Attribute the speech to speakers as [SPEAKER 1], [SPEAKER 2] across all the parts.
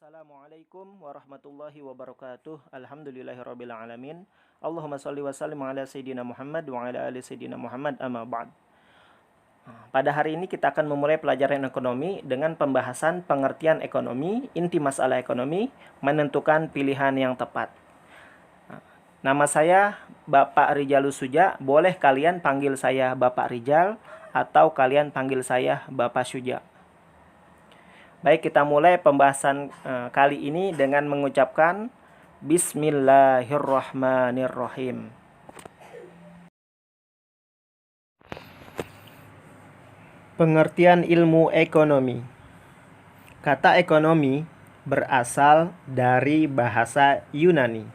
[SPEAKER 1] Assalamualaikum warahmatullahi wabarakatuh. Alhamdulillahirabbil alamin. Allahumma shalli wa sallim ala sayyidina Muhammad wa ala ali sayyidina Muhammad amma ba'd. Pada hari ini kita akan memulai pelajaran ekonomi dengan pembahasan pengertian ekonomi, inti masalah ekonomi, menentukan pilihan yang tepat. Nama saya Bapak Rijalus Suja. Boleh kalian panggil saya Bapak Rijal atau kalian panggil saya Bapak Suja. Baik, kita mulai pembahasan kali ini dengan mengucapkan Bismillahirrahmanirrahim. Pengertian ilmu ekonomi. Kata ekonomi berasal dari bahasa Yunani,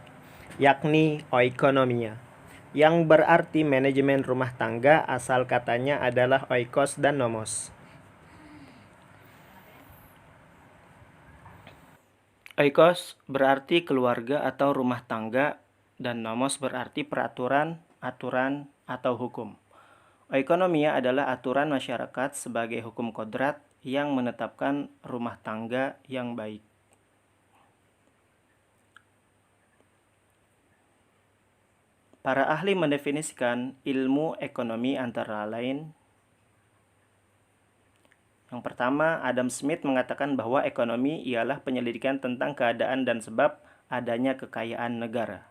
[SPEAKER 1] yakni oikonomia, yang berarti manajemen rumah tangga. Asal katanya adalah oikos dan nomos. Oikos berarti keluarga atau rumah tangga, dan nomos berarti peraturan, aturan, atau hukum. Oikonomia adalah aturan masyarakat sebagai hukum kodrat yang menetapkan rumah tangga yang baik. Para ahli mendefinisikan ilmu ekonomi antara lain: yang pertama, Adam Smith mengatakan bahwa ekonomi ialah penyelidikan tentang keadaan dan sebab adanya kekayaan negara.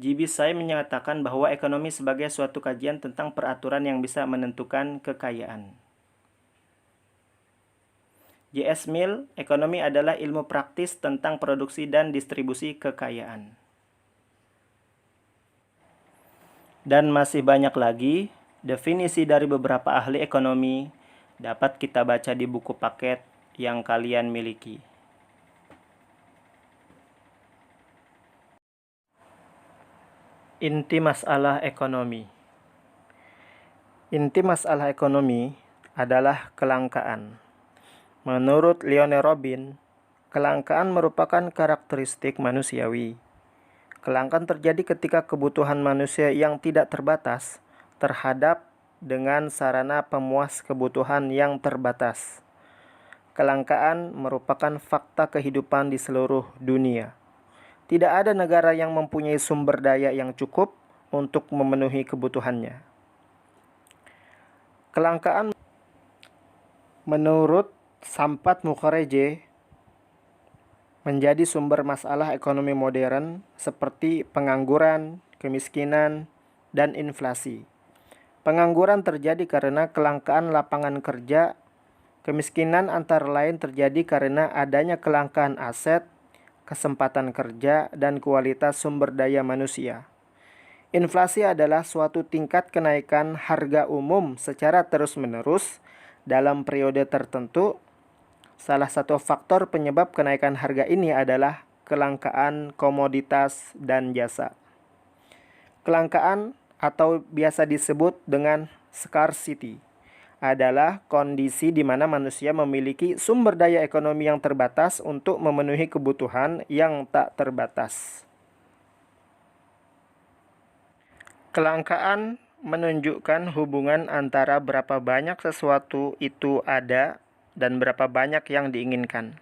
[SPEAKER 1] G.B. Say menyatakan bahwa ekonomi sebagai suatu kajian tentang peraturan yang bisa menentukan kekayaan. J.S. Mill, ekonomi adalah ilmu praktis tentang produksi dan distribusi kekayaan. Dan masih banyak lagi. Definisi dari beberapa ahli ekonomi dapat kita baca di buku paket yang kalian miliki. Inti masalah ekonomi. Inti masalah ekonomi adalah kelangkaan. Menurut Leone Robin, kelangkaan merupakan karakteristik manusiawi. Kelangkaan terjadi ketika kebutuhan manusia yang tidak terbatas terhadap dengan sarana pemuas kebutuhan yang terbatas. Kelangkaan merupakan fakta kehidupan di seluruh dunia. Tidak ada negara yang mempunyai sumber daya yang cukup untuk memenuhi kebutuhannya. Kelangkaan menurut Sampath Mukherjee menjadi sumber masalah ekonomi modern seperti pengangguran, kemiskinan, dan inflasi. Pengangguran terjadi karena kelangkaan lapangan kerja. Kemiskinan antara lain terjadi karena adanya kelangkaan aset, kesempatan kerja, dan kualitas sumber daya manusia. Inflasi adalah suatu tingkat kenaikan harga umum secara terus-menerus dalam periode tertentu. Salah satu faktor penyebab kenaikan harga ini adalah kelangkaan komoditas dan jasa. Kelangkaan atau biasa disebut dengan scarcity adalah kondisi di mana manusia memiliki sumber daya ekonomi yang terbatas untuk memenuhi kebutuhan yang tak terbatas. Kelangkaan menunjukkan hubungan antara berapa banyak sesuatu itu ada dan berapa banyak yang diinginkan.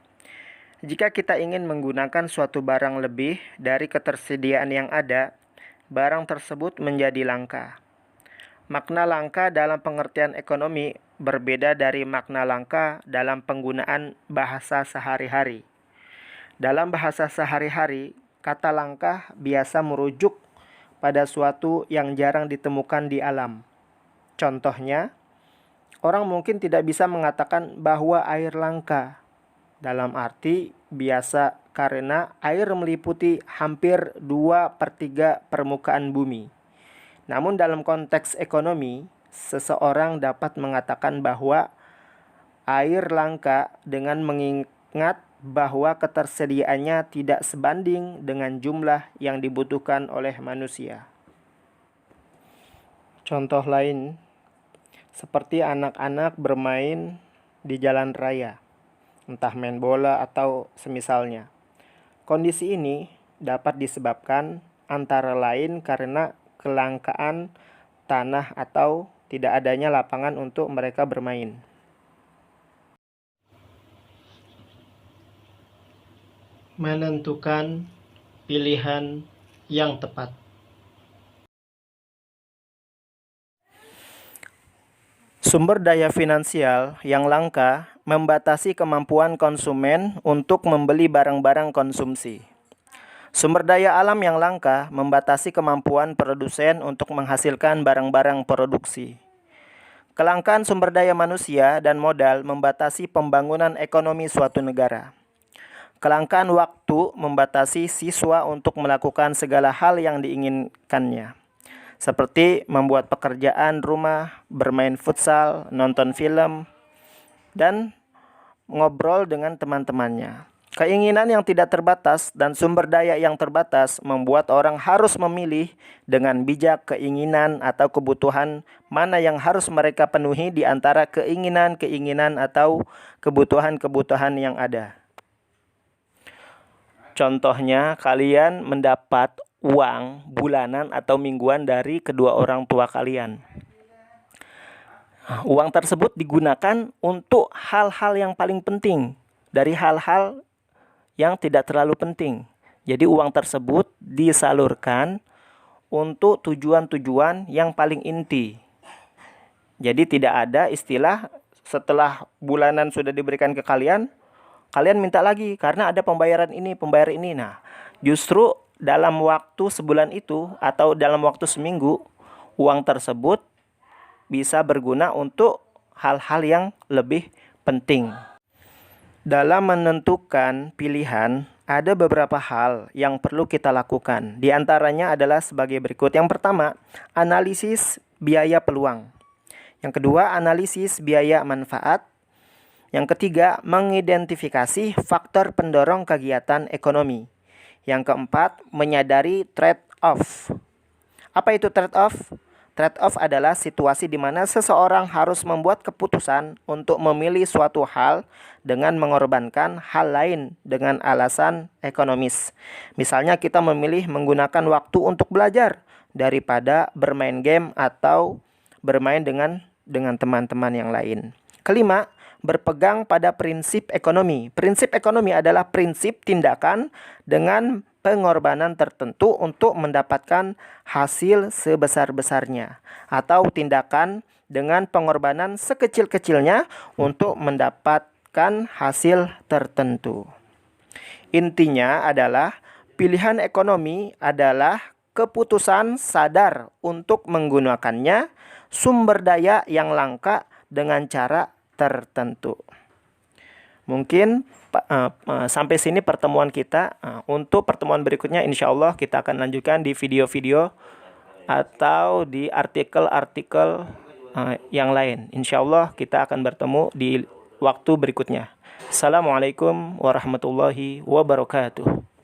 [SPEAKER 1] Jika kita ingin menggunakan suatu barang lebih dari ketersediaan yang ada, barang tersebut menjadi langka. Makna langka dalam pengertian ekonomi berbeda dari makna langka dalam penggunaan bahasa sehari-hari. Dalam bahasa sehari-hari, kata langka biasa merujuk pada suatu yang jarang ditemukan di alam. Contohnya, orang mungkin tidak bisa mengatakan bahwa air langka, dalam arti biasa karena air meliputi hampir 2/3 permukaan bumi. Namun dalam konteks ekonomi, seseorang dapat mengatakan bahwa air langka dengan mengingat bahwa ketersediaannya tidak sebanding dengan jumlah yang dibutuhkan oleh manusia. Contoh lain, seperti anak-anak bermain di jalan raya, entah main bola atau semisalnya. Kondisi ini dapat disebabkan antara lain karena kelangkaan tanah atau tidak adanya lapangan untuk mereka bermain. menentukan pilihan yang tepat. Sumber daya finansial yang langka membatasi kemampuan konsumen untuk membeli barang-barang konsumsi. Sumber daya alam yang langka membatasi kemampuan produsen untuk menghasilkan barang-barang produksi. Kelangkaan sumber daya manusia dan modal membatasi pembangunan ekonomi suatu negara. Kelangkaan waktu membatasi siswa untuk melakukan segala hal yang diinginkannya, seperti membuat pekerjaan rumah, bermain futsal, nonton film, dan ngobrol dengan teman-temannya. Keinginan yang tidak terbatas dan sumber daya yang terbatas membuat orang harus memilih dengan bijak keinginan atau kebutuhan mana yang harus mereka penuhi di antara keinginan-keinginan atau kebutuhan-kebutuhan yang ada. Contohnya, kalian mendapat uang bulanan atau mingguan dari kedua orang tua kalian. Uang tersebut digunakan untuk hal-hal yang paling penting dari hal-hal yang tidak terlalu penting. Jadi uang tersebut disalurkan untuk tujuan-tujuan yang paling inti. Jadi tidak ada istilah setelah bulanan sudah diberikan ke kalian, kalian minta lagi karena ada pembayaran ini, pembayar ini. Nah, justru dalam waktu sebulan itu atau dalam waktu seminggu, uang tersebut bisa berguna untuk hal-hal yang lebih penting. Dalam menentukan pilihan, ada beberapa hal yang perlu kita lakukan. Di antaranya adalah sebagai berikut. Yang pertama, analisis biaya peluang. Yang kedua, analisis biaya manfaat. Yang ketiga, mengidentifikasi faktor pendorong kegiatan ekonomi. Yang keempat, menyadari trade-off. Apa itu trade-off? Trade-off adalah situasi di mana seseorang harus membuat keputusan untuk memilih suatu hal dengan mengorbankan hal lain dengan alasan ekonomis. Misalnya kita memilih menggunakan waktu untuk belajar daripada bermain game atau bermain dengan teman-teman yang lain. Kelima, berpegang pada prinsip ekonomi. Prinsip ekonomi adalah prinsip tindakan dengan pengorbanan tertentu untuk mendapatkan hasil sebesar-besarnya, atau tindakan dengan pengorbanan sekecil-kecilnya untuk mendapatkan hasil tertentu. Intinya adalah pilihan ekonomi adalah keputusan sadar untuk menggunakannya sumber daya yang langka dengan cara tertentu. Mungkin sampai sini pertemuan kita. Untuk pertemuan berikutnya insya Allah kita akan lanjutkan di video-video atau di artikel-artikel yang lain. Insya Allah kita akan bertemu di waktu berikutnya. Assalamualaikum warahmatullahi wabarakatuh.